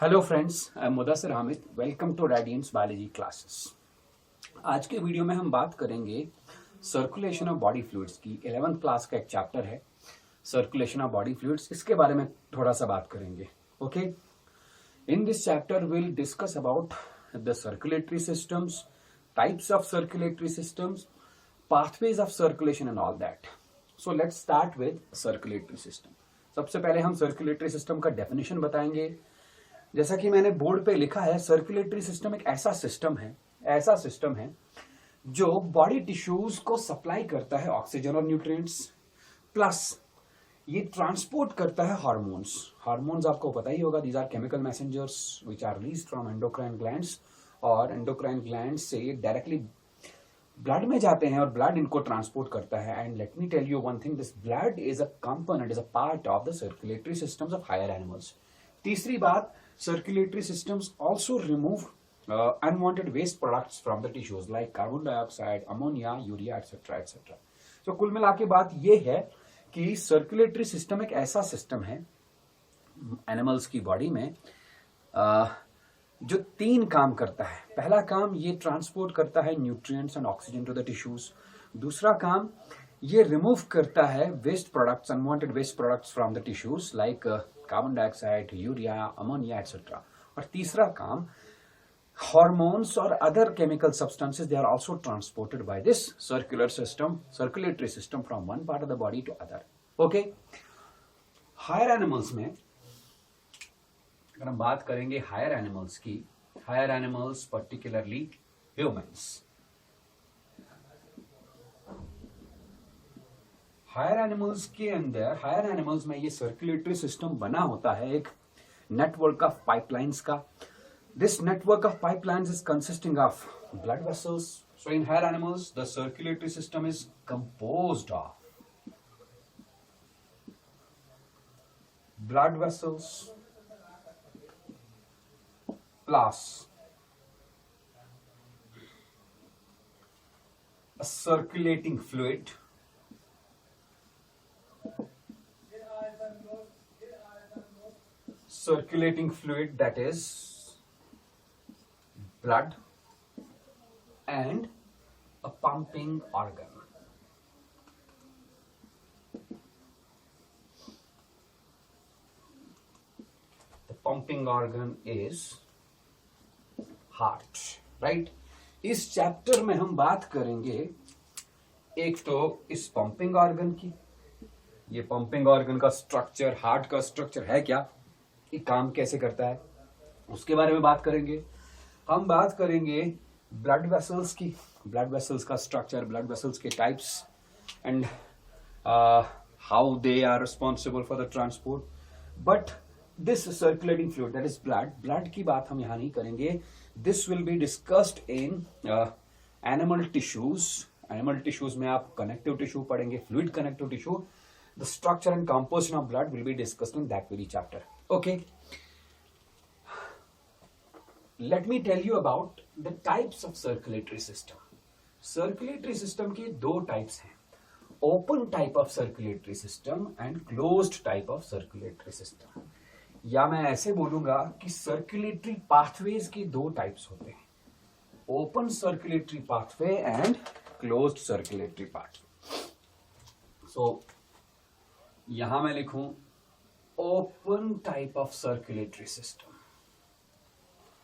Hello friends, I am Mudassir Hamid. Welcome to Radiance biology classes. आज के video में हम बात करेंगे सर्कुलेशन ऑफ बॉडी फ्लूइड्स की। 11th क्लास का एक चैप्टर है सर्कुलेशन ऑफ बॉडी फ्लूइड्स। इसके बारे में थोड़ा सा बात करेंगे। Okay, in this chapter will discuss about the circulatory systems, types of circulatory systems, pathways of circulation and all that. So let's start with circulatory system. सबसे पहले हम सर्कुलेटरी सिस्टम का डेफिनेशन बताएंगे। जैसा कि मैंने बोर्ड पे लिखा है, सर्कुलेटरी सिस्टम एक ऐसा सिस्टम है जो बॉडी टिश्यूज को सप्लाई करता है ऑक्सीजन और न्यूट्रिएंट्स, प्लस ये ट्रांसपोर्ट करता है हार्मोन्स। हार्मोन्स आपको पता ही होगा, these are chemical messengers which are released from endocrine glands, और एंडोक्राइन ग्लैंड से ये डायरेक्टली ब्लड में जाते हैं और ब्लड इनको ट्रांसपोर्ट करता है। And let me tell you one thing, this blood is a component, is a part of the circulatory systems of higher animals. तीसरी बात, circulatory systems also remove unwanted waste products from the tissues like carbon dioxide, ammonia, urea, etc. etc. So कुल मिला के बात ये है कि circulatory system एक ऐसा सिस्टम है एनिमल्स की बॉडी में जो तीन काम करता है। पहला काम, ये ट्रांसपोर्ट करता है nutrients and oxygen to the tissues. दूसरा काम, ये रिमूव करता है waste products, unwanted waste products from the tissues like carbon dioxide, urea, ammonia etcetera. और तीसरा काम, हार्मोन्स और other chemical substances, they are also transported by this circulatory system from one part of the body to other. Okay, higher animals में अगर हम बात करेंगे higher animals की, higher animals particularly humans, higher animals के अंदर, higher animals में ये सर्कुलेटरी सिस्टम बना होता है एक नेटवर्क ऑफ पाइपलाइंस का। This network of pipelines is consisting of blood vessels. So in higher animals the circulatory system is composed of blood vessels plus a circulating fluid, that is blood, and a pumping organ. The pumping organ is heart, right. इस chapter में हम बात करेंगे एक तो इस pumping organ की, ये पंपिंग ऑर्गन का स्ट्रक्चर, हार्ट का स्ट्रक्चर है क्या, ये काम कैसे करता है, उसके बारे में बात करेंगे। हम बात करेंगे ब्लड वेसल्स की, ब्लड वेसल्स का स्ट्रक्चर, ब्लड वेसल्स के types, and how they are responsible for the transport. But this circulating fluid, that is blood, blood की बात हम यहां नहीं करेंगे। This will be discussed in animal tissues. Animal tissues में आप connective tissue पढ़ेंगे, fluid connective tissue. The structure and composition of blood will be discussed in that very chapter. Okay. Let me tell you about the types of circulatory system. Circulatory system के दो types हैं, open type of circulatory system and closed type of circulatory system. या मैं ऐसे बोलूंगा कि circulatory pathways की दो टाइप्स होते हैं, open circulatory pathway and closed circulatory pathway. So यहां मैं लिखूं open type of circulatory system,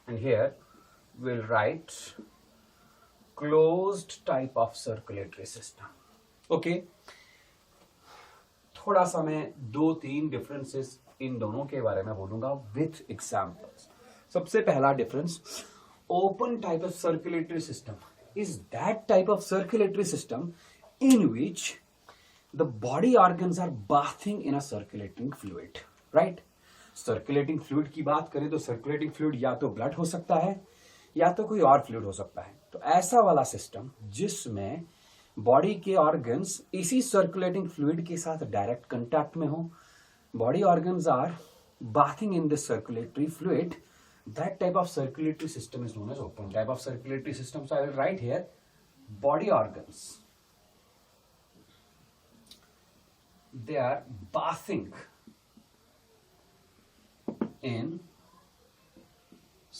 and here will write closed type of circulatory system. Okay, थोड़ा सा मैं दो तीन डिफरेंसेस इन दोनों के बारे में बोलूंगा विथ एग्जाम्पल्स। सबसे पहला difference, open type of circulatory system is that type of circulatory system in which the body organs are bathing in a circulating fluid, right. Circulating fluid की बात करें तो सर्कुलेटिंग फ्लूइड या तो ब्लड हो सकता है या तो कोई और फ्लूइड हो सकता है। तो ऐसा वाला सिस्टम जिसमें बॉडी के ऑर्गन्स इसी सर्कुलेटिंग फ्लूइड के साथ डायरेक्ट कंटैक्ट में हो, body organs are bathing in this circulatory fluid, that type of circulatory system is known as open type of circulatory system. So I will write here body organs, they are bathing in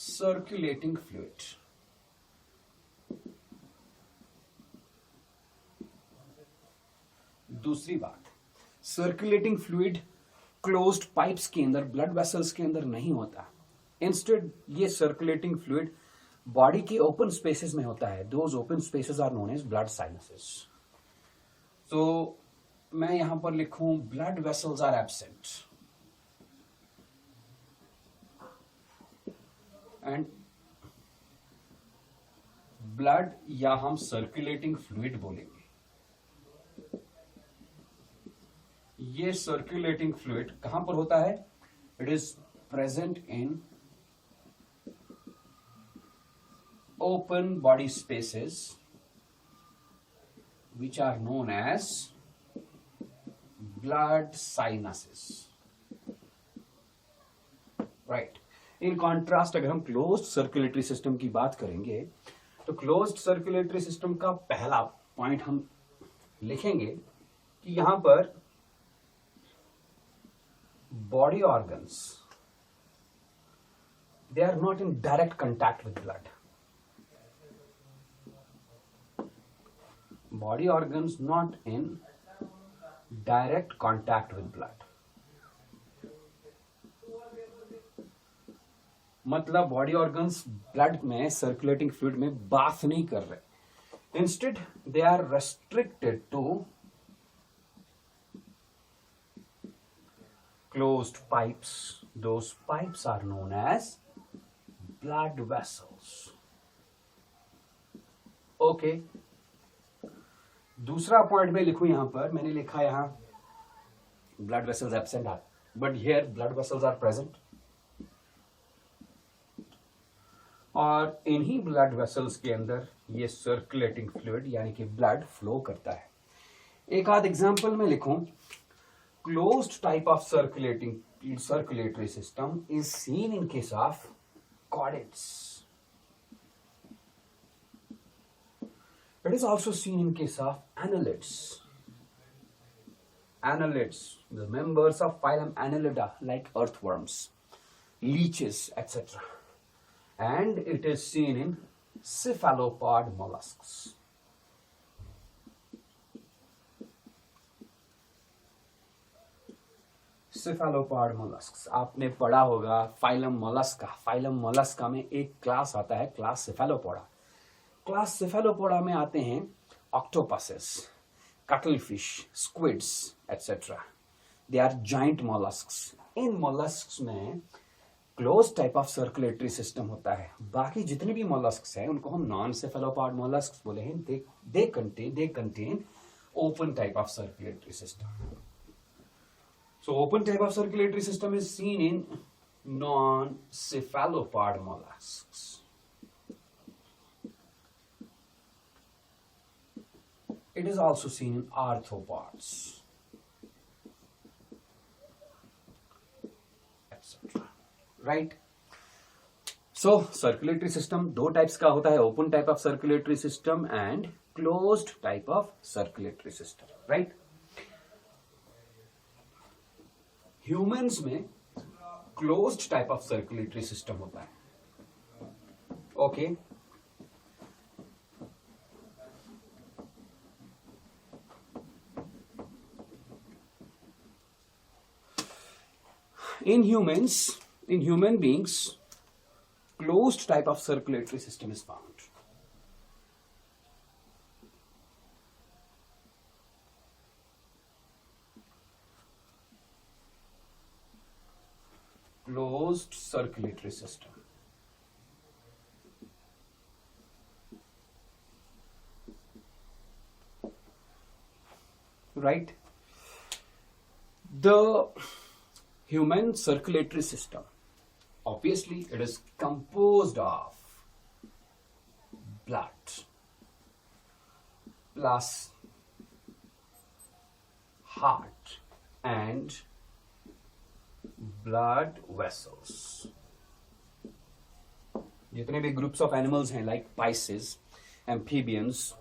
circulating fluid. दूसरी बात, circulating fluid closed pipes के अंदर, blood vessels के अंदर नहीं होता। Instead ये circulating fluid body के ओपन स्पेसेस में होता है। Those open spaces are known as blood sinuses. तो मैं यहां पर लिखूं blood vessels are absent and blood, या हम सर्कुलेटिंग फ्लूइड बोलेंगे। ये सर्कुलेटिंग फ्लूइड कहां पर होता है? It is present in open body spaces which are known as blood sinuses, right? In contrast, अगर हम closed circulatory system की बात करेंगे तो closed circulatory system का पहला पॉइंट हम लिखेंगे कि यहां पर body organs, they are not in direct contact with blood. Body organs not in direct contact with blood. मतलब बॉडी ऑर्गन्स ब्लड में, सर्कुलेटिंग फ्लूइड में बाथ नहीं कर रहे। Instead they are restricted to closed pipes. Those pipes are known as blood vessels. Okay, दूसरा point में लिखूं, यहां पर मैंने लिखा यहां blood vessels absent are, but here blood vessels are present. और इन्हीं ब्लड वेसल्स के अंदर ये सर्कुलेटिंग फ्लूइड यानी कि ब्लड फ्लो करता है। एक आध एग्जांपल में लिखूं, closed type of circulatory system is seen in case of chordates. It is also seen in case of annelids. Annelids, the members of phylum Annelida, like earthworms, leeches, etc. And it is seen in cephalopod mollusks. Cephalopod mollusks, आपने पढ़ा होगा phylum Mollusca. Phylum Mollusca में एक class आता है, class सेफेलोपोडा। Class सेफेलोपोडा में आते हैं octopuses, cuttlefish, squids etcetera. They are giant molluscs. इन मोलस्क्स में close type of circulatory system होता है। बाकी जितने भी मोलस्क्स हैं उनको हम नॉन सेफेलोपोड मोलस्क्स बोले हैं। They contain open type of circulatory system. So open type of circulatory system is seen in non cephalopod molluscs. It is also seen in arthropods, etc. Right? So, circulatory system दो types का होता है, open type of circulatory system and closed type of circulatory system. Right? Humans में closed type of circulatory system होता है. Okay? In human beings, closed type of circulatory system is found. Closed circulatory system. Right? The human circulatory system, obviously it is composed of blood plus heart and blood vessels. जितने भी groups of animals हैं like Pisces, amphibians,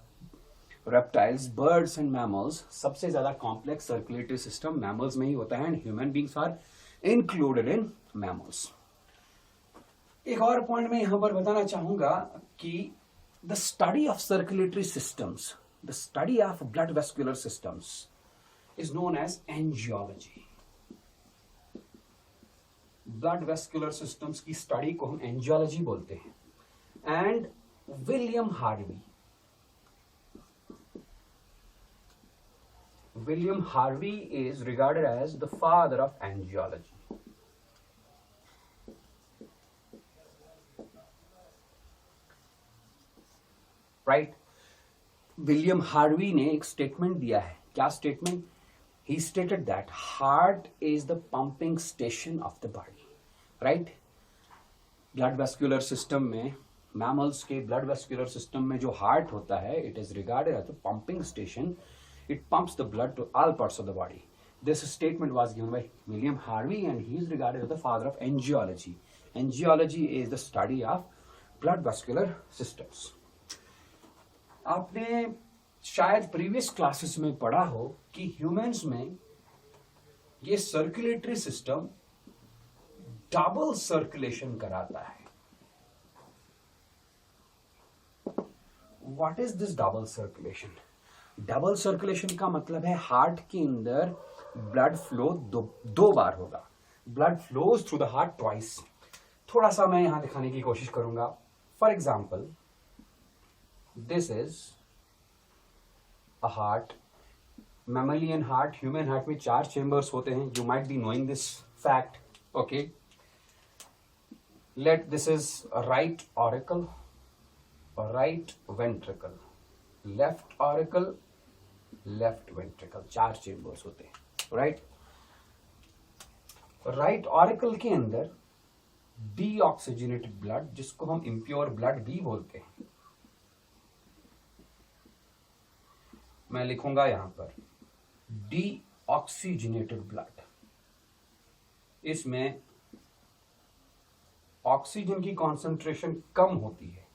reptiles, birds and mammals, सबसे ज्यादा complex circulatory system mammals में ही होता है and human beings are included in mammals. एक और पॉइंट मैं यहां पर बताना चाहूंगा कि the study of circulatory systems, the study of blood vascular systems is known as angiology. Blood vascular systems की स्टडी को हम एंजियोलॉजी बोलते हैं। And William Harvey is regarded as the father of angiology. Right? William Harvey ने एक statement दिया है। क्या statement? He stated that heart is the pumping station of the body. Right? Blood vascular system में, mammals के blood vascular system में जो heart होता है, it is regarded as the pumping station. It pumps the blood to all parts of the body. This statement was given by William Harvey and he is regarded as the father of angiology. Angiology is the study of blood vascular systems. आपने शायद previous classes में पढ़ा हो कि humans में ये circulatory system double circulation कराता है. What is this double circulation? Double circulation का मतलब है हार्ट के अंदर ब्लड फ्लो दो बार होगा. Blood flows through the heart twice. थोड़ा सा मैं यहां दिखाने की कोशिश करूंगा. For example, this is a heart, mammalian heart. Human heart में 4 चेंबर्स होते हैं. You might be knowing this fact. Okay, let this is right auricle, right ventricle, left auricle, left ventricle. 4 chambers होते हैं. राइट. राइट ऑरिकल के अंदर deoxygenated blood, जिसको हम impure blood भी बोलते हैं, मैं लिखूंगा यहां पर डीऑक्सीजनेटेड ब्लड. इसमें ऑक्सीजन की कॉन्सेंट्रेशन कम होती है,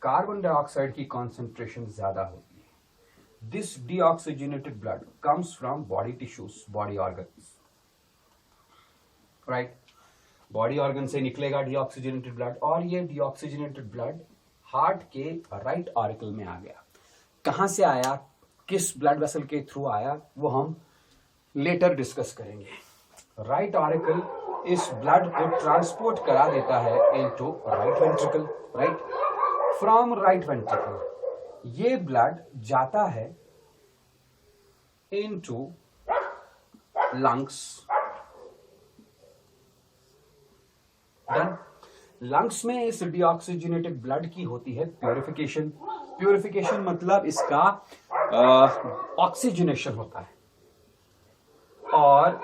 कार्बन डाइऑक्साइड की कॉन्सेंट्रेशन ज्यादा होती है. This deoxygenated blood comes from body tissues, body organs. Right. Body organ से निकलेगा डीऑक्सीजनेटेड ब्लड और ये डीऑक्सीजनेटेड ब्लड हार्ट के राइट ऑरिकल में आ गया. कहां से आया, किस ब्लड वेसल के थ्रू आया, वो हम लेटर डिस्कस करेंगे. राइट ऑरिकल इस ब्लड को ट्रांसपोर्ट करा देता है into right ventricle. Right. From right ventricle ये ब्लड जाता है इनटू लंग्स. देन लंग्स में इस डीऑक्सीजनेटेड ब्लड की होती है प्यूरिफिकेशन. प्यूरिफिकेशन मतलब इसका ऑक्सीजनेशन होता है और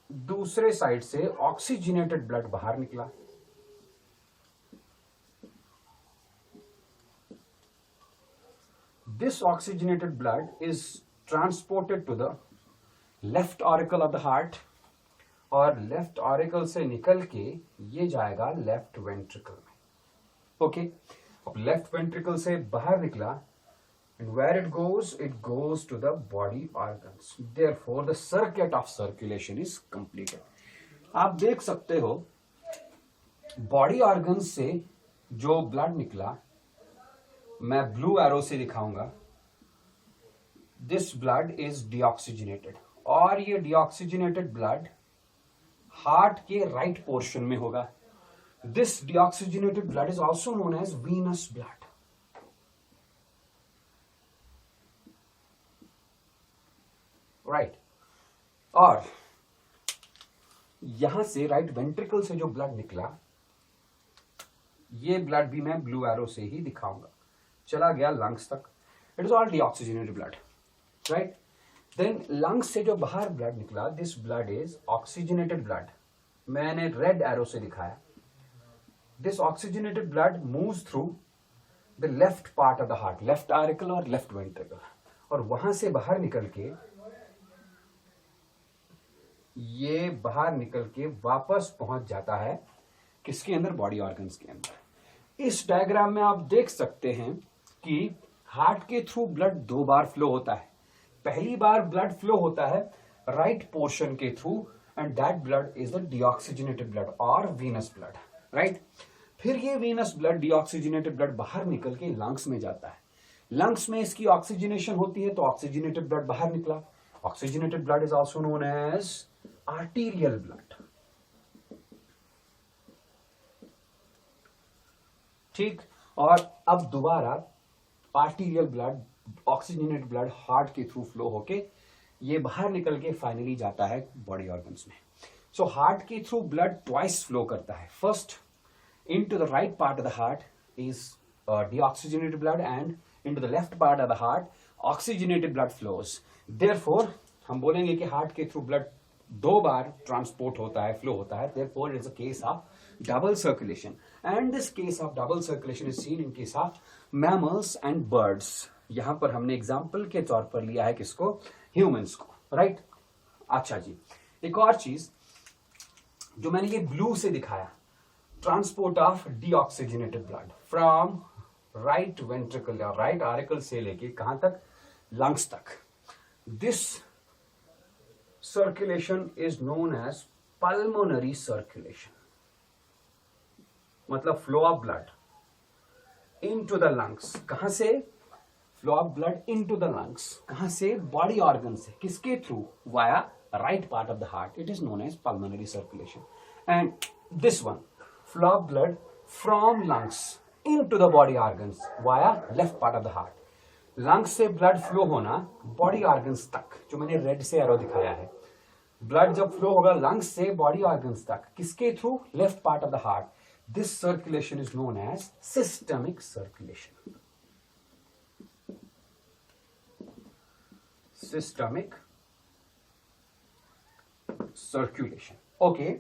दूसरे साइड से ऑक्सीजनेटेड ब्लड बाहर निकला. This oxygenated blood is transported to the left auricle of the heart और लेफ्ट ऑरिकल से निकल के ये जाएगा लेफ्ट वेंट्रिकल में. ओके. अब लेफ्ट वेंट्रिकल से बाहर निकला and where it goes to the body organs. Therefore the circuit of circulation is completed. आप देख सकते हो बॉडी ऑर्गन्स से जो ब्लड निकला, मैं ब्लू एरो से दिखाऊंगा. दिस ब्लड इज डीऑक्सीजनेटेड और ये डीऑक्सीजनेटेड ब्लड हार्ट के राइट पोर्शन में होगा. This deoxygenated blood is also known as venous blood. Right. और यहां से राइट वेंट्रिकल से जो ब्लड निकला, ये ब्लड भी मैं ब्लू एरो से ही दिखाऊंगा. चला गया लंग्स तक. It is all deoxygenated blood. Right. Then lungs से जो बाहर ब्लड निकला, this blood is oxygenated blood. मैंने रेड एरो से दिखाया. This oxygenated blood moves through the left part of the heart, left auricle और लेफ्ट वेंट्रिकल, और वहां से बाहर निकल के ये बाहर निकल के वापस पहुंच जाता है किसके अंदर, बॉडी ऑर्गन्स के अंदर. इस डायग्राम में आप देख सकते हैं कि हार्ट के थ्रू ब्लड 2 बार फ्लो होता है. पहली बार ब्लड फ्लो होता है राइट पोर्शन के through and that blood is the deoxygenated blood और वीनस ब्लड. राइट। फिर ये वीनस ब्लड, डीऑक्सीजनेटेड ब्लड बाहर निकल के लंग्स में जाता है। लंग्स में इसकी ऑक्सीजनेशन होती है तो ऑक्सीजनेटेड ब्लड बाहर निकला। Oxygenated blood is also known as arterial blood. ठीक, और अब दोबारा arterial blood, oxygenated blood heart के थ्रू फ्लो होके ये बाहर निकल के फाइनली जाता है बॉडी ऑर्गन्स में। सो हार्ट के थ्रू ब्लड ट्वाइस फ्लो करता है। First into the right part of the heart is deoxygenated blood, and into the left part of the heart oxygenated blood flows. Therefore हम बोलेंगे कि heart के through blood दो बार transport होता है, flow होता है। Therefore it is a case of double circulation, and this case of double circulation is seen in case of mammals and birds. यहां पर हमने एग्जाम्पल के तौर पर लिया है किसको? ह्यूमंस को, राइट। अच्छा जी, एक और चीज जो मैंने ये ब्लू से दिखाया, transport of deoxygenated blood from right ventricle या राइट आरिकल से लेके कहां तक? लंग्स तक। This circulation is known as pulmonary circulation. मतलब flow of blood into the lungs. कहां से? Flow of blood into the lungs. कहां से? बॉडी ऑर्गन से। किसके through? Via right part of the heart. It is known as pulmonary circulation. And this one, flow of blood from lungs into the body organs via left part of the heart. lungs से blood flow होना body organs तक, जो मैंने red से arrow दिखाया है। blood जब flow होगा lungs से body organs तक, किसके through? left part of the heart. this circulation is known as systemic circulation. systemic circulation. okay,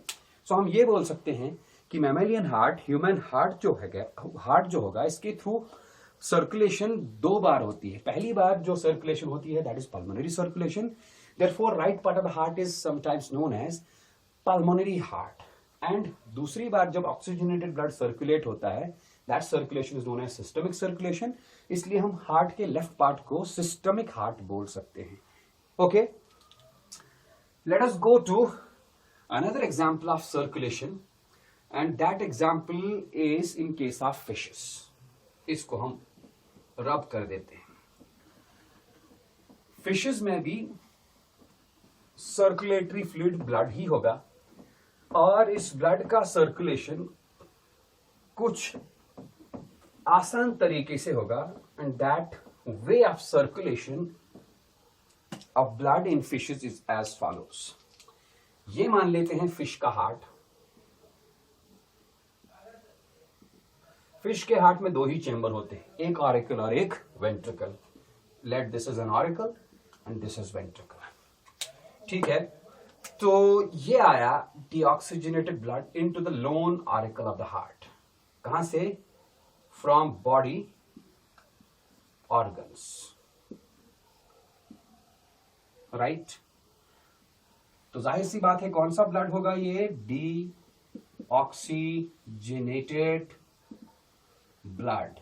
so हम ये बोल सकते हैं कि मैमेलियन हार्ट, ह्यूमन हार्ट जो है, हार्ट जो होगा इसके थ्रू सर्कुलेशन दो बार होती है। पहली बार जो सर्कुलेशन होती है that is pulmonary circulation. Therefore right part of the heart is sometimes known as pulmonary heart. And दूसरी बार जब ऑक्सीजनेटेड ब्लड सर्कुलेट होता है that circulation is known as systemic circulation. इसलिए हम हार्ट के लेफ्ट पार्ट को सिस्टमिक हार्ट बोल सकते हैं। Okay, let us go to another example of circulation, and that example is in case of fishes. इसको हम रब कर देते हैं। फिशेस में भी सर्कुलेटरी फ्लूइड ब्लड ही होगा, और इस ब्लड का सर्कुलेशन कुछ आसान तरीके से होगा। And that way of circulation of blood in fishes is as follows. ये मान लेते हैं फिश का हार्ट। फिश के हार्ट में दो ही चेंबर होते हैं, एक ऑरिकल और एक ventricle. Let this is an auricle and this is ventricle. ठीक है, तो ये आया deoxygenated blood into the lone auricle of the heart. कहां से? From body organs, right. तो जाहिर सी बात है कौन सा ब्लड होगा ये? Deoxygenated blood.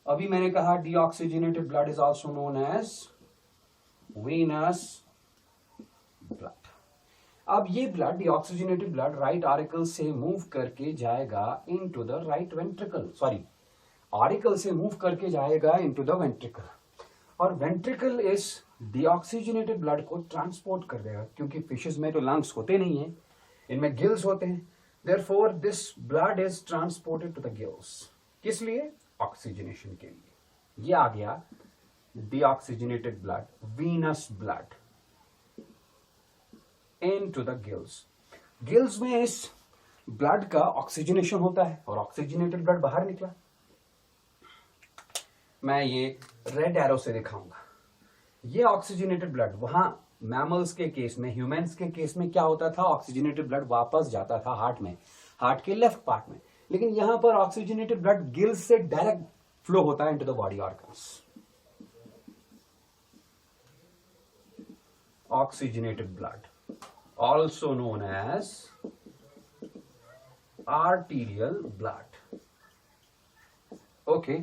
अभी मैंने कहा deoxygenated blood is also known as venous blood. अब ये blood, deoxygenated blood right auricle से मूव करके जाएगा into the right ventricle, sorry auricle से मूव करके जाएगा इनटू द वेंट्रिकल, और वेंट्रिकल इस डीऑक्सीजनेटेड ब्लड को ट्रांसपोर्ट कर देगा। क्योंकि फिशेस में तो लंग्स होते नहीं है, इनमें गिल्स होते हैं। Therefore this blood is transported to the gills. किस लिए? ऑक्सीजनेशन के लिए। ये आ गया deoxygenated blood, venous blood into the gills. Gills में इस ब्लड का ऑक्सीजनेशन होता है और ऑक्सीजनेटेड ब्लड बाहर निकला। मैं ये रेड एरो से दिखाऊंगा। ये ऑक्सीजनेटेड ब्लड, वहां मैमल्स के केस में, ह्यूमंस के केस में क्या होता था? ऑक्सीजनेटेड ब्लड वापस जाता था हार्ट में, हार्ट के लेफ्ट पार्ट में। लेकिन यहां पर ऑक्सीजनेटेड ब्लड गिल्स से डायरेक्ट फ्लो होता है into the body organs. Oxygenated blood also known as arterial blood. Okay,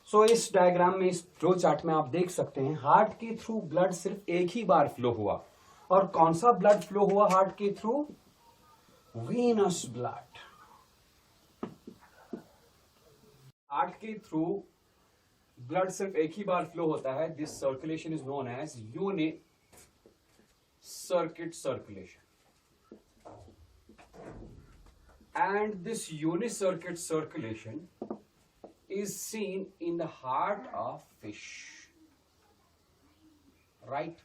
so इस डायग्राम में, इस फ्लो चार्ट में आप देख सकते हैं हार्ट के थ्रू ब्लड सिर्फ एक ही बार फ्लो हुआ। और कौन सा ब्लड फ्लो हुआ हार्ट के थ्रू? Venous blood. हार्ट के थ्रू ब्लड सिर्फ एक ही बार फ्लो होता है. This circulation is known as unit circuit circulation, and this unit circuit circulation is seen in the heart of fish, right?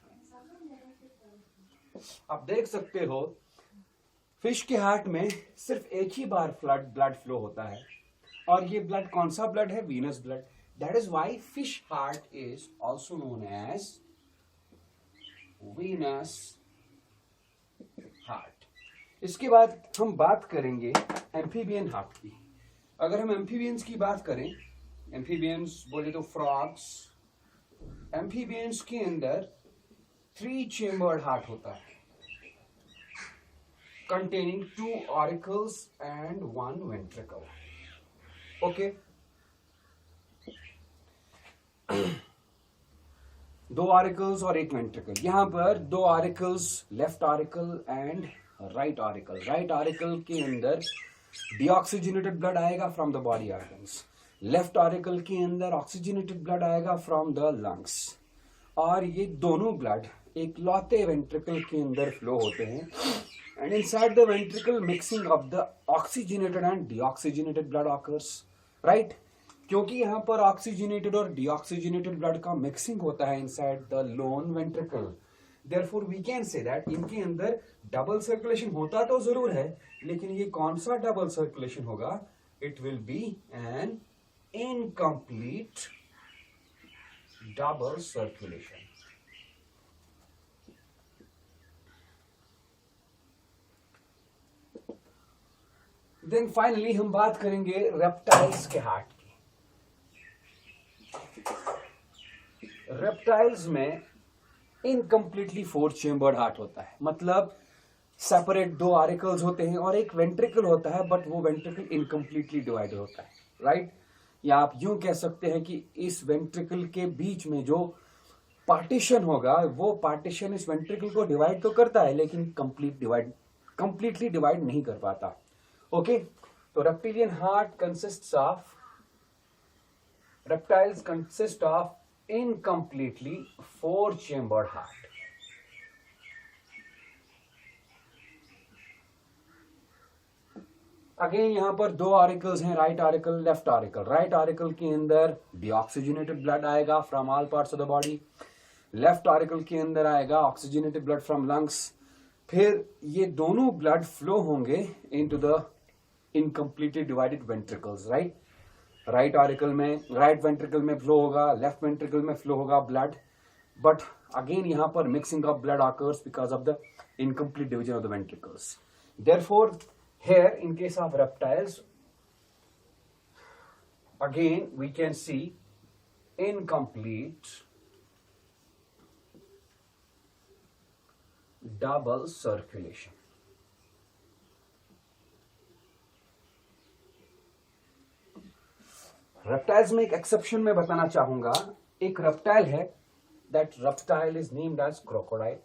आप देख सकते हो फिश के हार्ट में सिर्फ एक ही बार ब्लड फ्लो होता है, और ये ब्लड कौन सा ब्लड है? Venous blood. That is why fish heart is also known as venous heart. इसके बाद हम बात करेंगे एम्फीबियन हार्ट की. अगर हम एम्फीबियंस की बात करें, एम्फीबियंस बोले तो फ्रॉग्स. एम्फीबियंस के अंदर 3 चेम्बर्ड हार्ट होता है, containing 2 auricles and 1 ventricle. Okay. 2 auricles और 1 वेंट्रिकल. यहां पर 2 auricles, left auricle and right auricle. Right auricle के अंदर डीऑक्सीजनेटेड ब्लड आएगा from the body organs. Left auricle के अंदर ऑक्सीजनेटेड ब्लड आएगा फ्रॉम द लंग्स. और ये दोनों ब्लड एक लौते वेंट्रिकल के अंदर फ्लो होते हैं, and inside the ventricle mixing of the oxygenated and deoxygenated blood occurs, right? क्योंकि यहां पर ऑक्सीजनेटेड और डीऑक्सीजनेटेड ब्लड का मिक्सिंग होता है inside the lone ventricle. Therefore we can say that इनके अंदर डबल सर्कुलेशन होता तो जरूर है, लेकिन ये कौन सा डबल सर्कुलेशन होगा? It will be an incomplete double circulation. Then finally हम बात करेंगे रेप्टाइल्स के हार्ट की. रेप्टाइल्स में इनकम्प्लीटली 4 चेम्बर्ड हार्ट होता है. मतलब सेपरेट 2 ऑरिकल्स होते हैं और एक वेंट्रिकल होता है, बट वो वेंट्रिकल इनकम्प्लीटली डिवाइडेड होता है, राइट? या आप यूं कह सकते हैं कि इस वेंट्रिकल के बीच में जो पार्टीशन होगा, वो पार्टीशन इस वेंट्रिकल को डिवाइड तो करता है, लेकिन कंप्लीटली डिवाइड नहीं कर पाता. ओके, तो reptilian heart reptiles consist of incompletely 4 chambered heart. Again यहां पर 2 ऑरिकल्स हैं, right auricle, left auricle. Right auricle के अंदर डीऑक्सीजनेटेड ब्लड आएगा from all parts of the body. Left auricle के अंदर आएगा ऑक्सीजनेटेड ब्लड फ्रॉम लंग्स. फिर ये दोनों ब्लड फ्लो होंगे into the incompletely divided ventricles, right? Right auricle में, राइट वेंट्रिकल में फ्लो होगा, लेफ्ट वेंट्रिकल में फ्लो होगा ब्लड, बट अगेन यहां पर mixing of blood occurs because of the incomplete division of the ventricles. Therefore here in case of reptiles, again we can see incomplete double circulation. Reptiles में एक exception में बताना चाहूंगा. एक reptile है, that reptile is named as crocodile.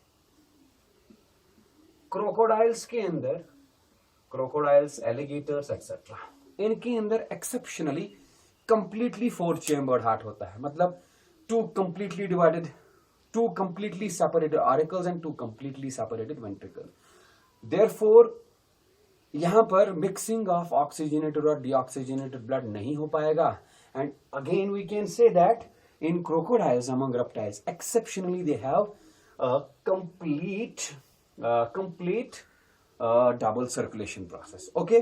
Crocodiles के अंदर, crocodiles, alligators etcetera, इनके अंदर एक्सेप्शनली कंप्लीटली 4 चेम्बर्ड हार्ट होता है. मतलब 2 completely divided, 2 completely separated auricles and 2 completely separated ventricle. Therefore यहां पर मिक्सिंग ऑफ ऑक्सीजनेटेड और डीऑक्सीजनेटेड ब्लड नहीं हो पाएगा. And again we can say that in crocodiles among reptiles exceptionally they have a complete double circulation process. Okay,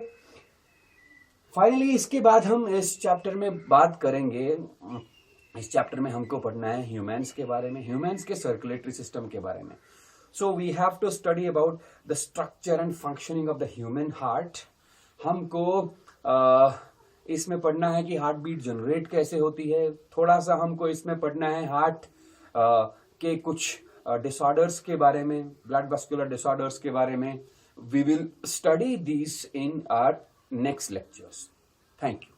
finally इसके बाद हम इस चैप्टर में बात करेंगे. इस चैप्टर में हमको पढ़ना है ह्यूमन्स के बारे में, ह्यूमन्स के सर्कुलेटरी सिस्टम के बारे में. So we have to study about the structure and functioning of the human heart. हमको इसमें पढ़ना है कि हार्ट बीट जनरेट कैसे होती है. थोड़ा सा हमको इसमें पढ़ना है हार्ट के कुछ डिसऑर्डर्स के बारे में, ब्लड वैस्कुलर डिसऑर्डर्स के बारे में. We will study these in our next lectures. Thank you.